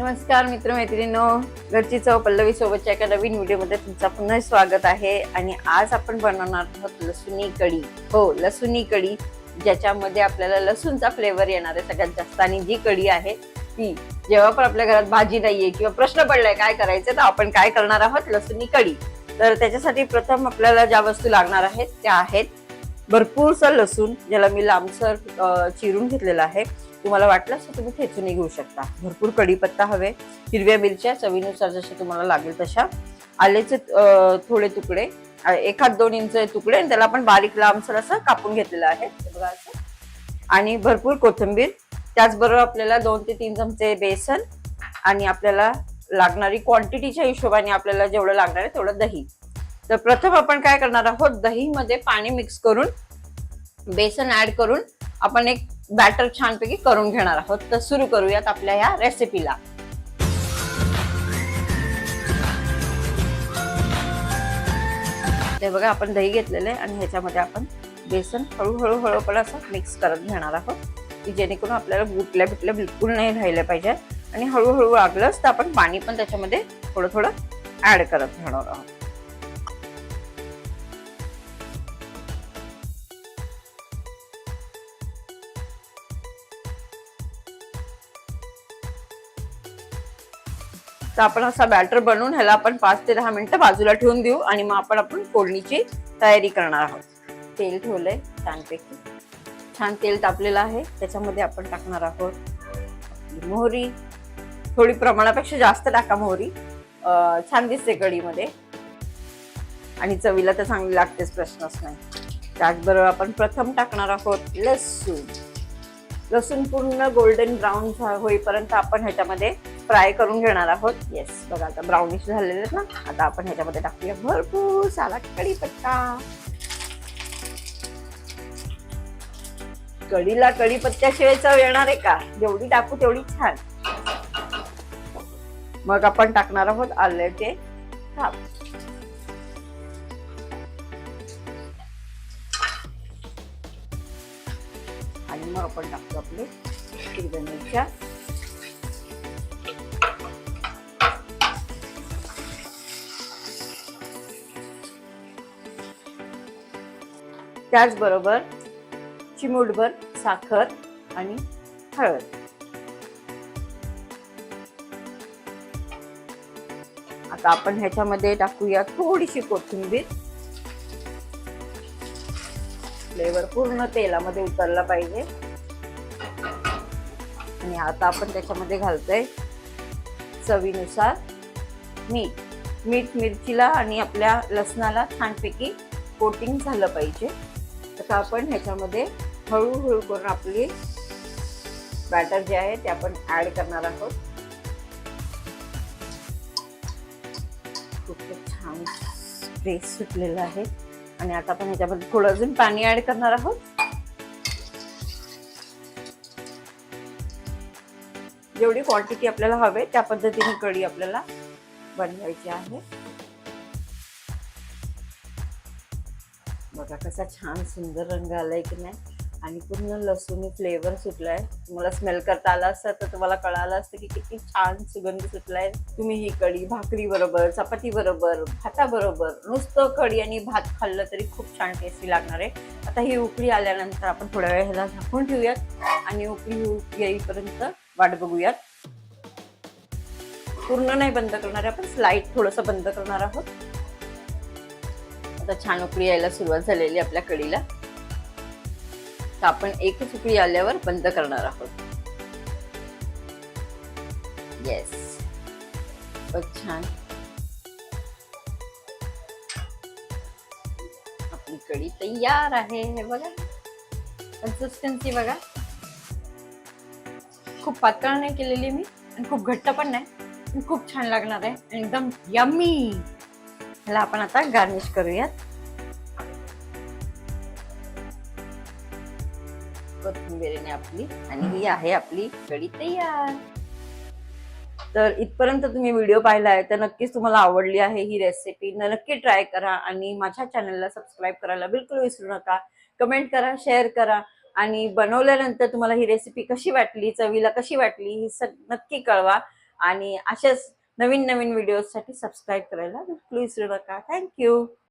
नमस्कार मित्रमैत्रिणींनो, घरची चव पल्लवी सोबतच्या एका नवीन व्हिडिओमध्ये तुमचं पुन्हा स्वागत आहे। आणि आज आपण बनवणार आहोत लसुणी कढी। हो, लसुणी कढी, ज्याच्यामध्ये आपल्याला लसूणचा फ्लेवर येणार आहे सगळ्यात जास्त। आणि जी कढी आहे ती जेव्हा पण आपल्या घरात भाजी नाहीये किंवा प्रश्न पडलाय काय करायचं, तर आपण काय करणार आहोत, लसुणी कढी। तर त्याच्यासाठी प्रथम आपल्याला ज्या वस्तू लागणार आहेत त्या आहेत भरपूरसा लसूण, ज्याला मी लांबसर चिरून घेतलेला आहे। तुम्हाला वाटलंच तर तुम्ही ठेचून घेऊ शकता। भरपूर कढीपत्ता हवे, हिरव्या मिरच्या चवीनुसार जशा तुम्हाला लागेल तशा, आल्याचे थोडे तुकडे, 1-2 इंच तुकडे, आणि त्याला आपण बारीक लांबसर असं कापून घेतलेलं आहे बघा असं। आणि भरपूर कोथिंबीर, त्याचबरोबर आपल्याला 2 ते 3 चमचे बेसन, आणि आपल्याला लागणारी क्वांटिटीच्या हिशोबाने आपल्याला जेवढं लागणार आहे तेवढं दही। तर प्रथम आपण काय करणार आहोत, दहीमध्ये पाणी मिक्स करून बेसन ऍड करून आपण एक बॅटर छानपैकी करून घेणार आहोत। तर सुरू करूयात आपल्या या रेसिपीला। ते बघा, आपण दही घेतलेले आणि ह्याच्यामध्ये आपण बेसन हळूहळू पण असं मिक्स करत घेणार आहोत, की जेणेकरून आपल्याला गुटल्या बिटल्या बिलकुल नाही राहिल्या पाहिजे। आणि हळूहळू लागलंच तर आपण पाणी पण त्याच्यामध्ये थोडं थोडं ऍड करत घेणार आहोत। तर आपण असा बॅटर बनवून ह्याला आपण 5 ते 10 मिनिटं बाजूला ठेवून देऊ, आणि मग आपण फोडणीची तयारी करणार आहोत। तेल ठेवलंय छानपैकी, छान तेल तापलेलं आहे। त्याच्यामध्ये आपण टाकणार आहोत मोहरी, थोडी प्रमाणापेक्षा जास्त टाका मोहरी, छान दिसते कढीमध्ये आणि चवीला तर चांगली लागतेच, प्रश्नच नाही। त्याचबरोबर आपण प्रथम टाकणार आहोत लसूण। लसूण पूर्ण गोल्डन ब्राऊन होईपर्यंत आपण ह्याच्यामध्ये फ्राय करून घेणार आहोत। येस, बघा आता ब्राउनिश झालेले आहेत ना। आता आपण ह्याच्यामध्ये टाकूया भरपूर सारा कढीपत्ता। कढीला कढीपत्त्याशिवाय चव येणार आहे का? जेवढी टाकू तेवढी छान। मग आपण टाकणार आहोत आल्याचे काप, आणि मग आपण टाकतो आपले हिरव्या मिरच्या, त्याचबरोबर चिमूटभर साखर आणि हळद। आता आपण ह्याच्यामध्ये टाकूया थोडीशी कोथिंबीर, फ्लेवर पूर्ण तेलामध्ये उतरला पाहिजे। आणि आता आपण त्याच्यामध्ये घालतोय चवीनुसार मीठ। मिरचीला आणि आपल्या लसणाला छानपैकी कोटिंग झालं पाहिजे। आता आपण ह्याच्यामध्ये हळूहळू करून आपली बॅटर जे आहे ते आपण ऍड करणार आहोत। खूप छान स्प्रेस सुटलेला आहे, आणि आता आपण ह्याच्यामध्ये थोडं अजून पाणी ऍड करणार आहोत। जेवढी क्वांटिटी आपल्याला हवे त्या पद्धतीने कढी आपल्याला बनवायची आहे। बघा कसा छान सुंदर रंग आलाय की नाही, आणि पूर्ण लसूणी फ्लेवर सुटलाय। तुम्हाला स्मेल करता आला असता तर तुम्हाला कळालं असतं की किती छान सुगंध सुटलाय। तुम्ही ही कढी भाकरी बरोबर, चपाती बरोबर, भाताबरोबर, नुसतं कढी आणि भात खाल्लं तरी खूप छान टेस्टी लागणार आहे। आता ही उकळी आल्यानंतर आपण थोड्या वेळ ह्याला झाकून ठेवूयात, आणि उकळी येईपर्यंत वाट बघूयात। पूर्ण नाही बंद करणार आहे आपण, स्लाइट थोडंसं बंद करणार आहोत। आता छान उकळी यायला सुरुवात झालेली आपल्या कढीला, तर आपण एकच उकळी आल्यावर बंद करणार आहोत। येस, बघ छान आपली कढी तयार आहे। हे बघा कन्सिस्टन्सी बघा, खूप पातळ नाही केलेली मी आणि खूप घट्ट पण नाही, खूप छान लागणार आहे, एकदम यम्मी। ह्याला आपण आता गार्निश करूयात कोथिंबीरीने आपली, आणि ही आहे आपली कढी तयार। तर इथपर्यंत तुम्ही व्हिडिओ पाहिला आहे तर नक्कीच तुम्हाला आवडली आहे ही रेसिपी। नक्की ट्राय करा, आणि माझ्या चॅनलला सबस्क्राईब करायला बिलकुल विसरू नका। कमेंट करा, शेअर करा, आणि बनवल्यानंतर तुम्हाला ही रेसिपी कशी वाटली, चवीला कशी वाटली, ही नक्की कळवा। आणि अशाच नवीन नवीन व्हिडिओसाठी सबस्क्राईब करायला बिलकुल विसरू नका. थँक्यू.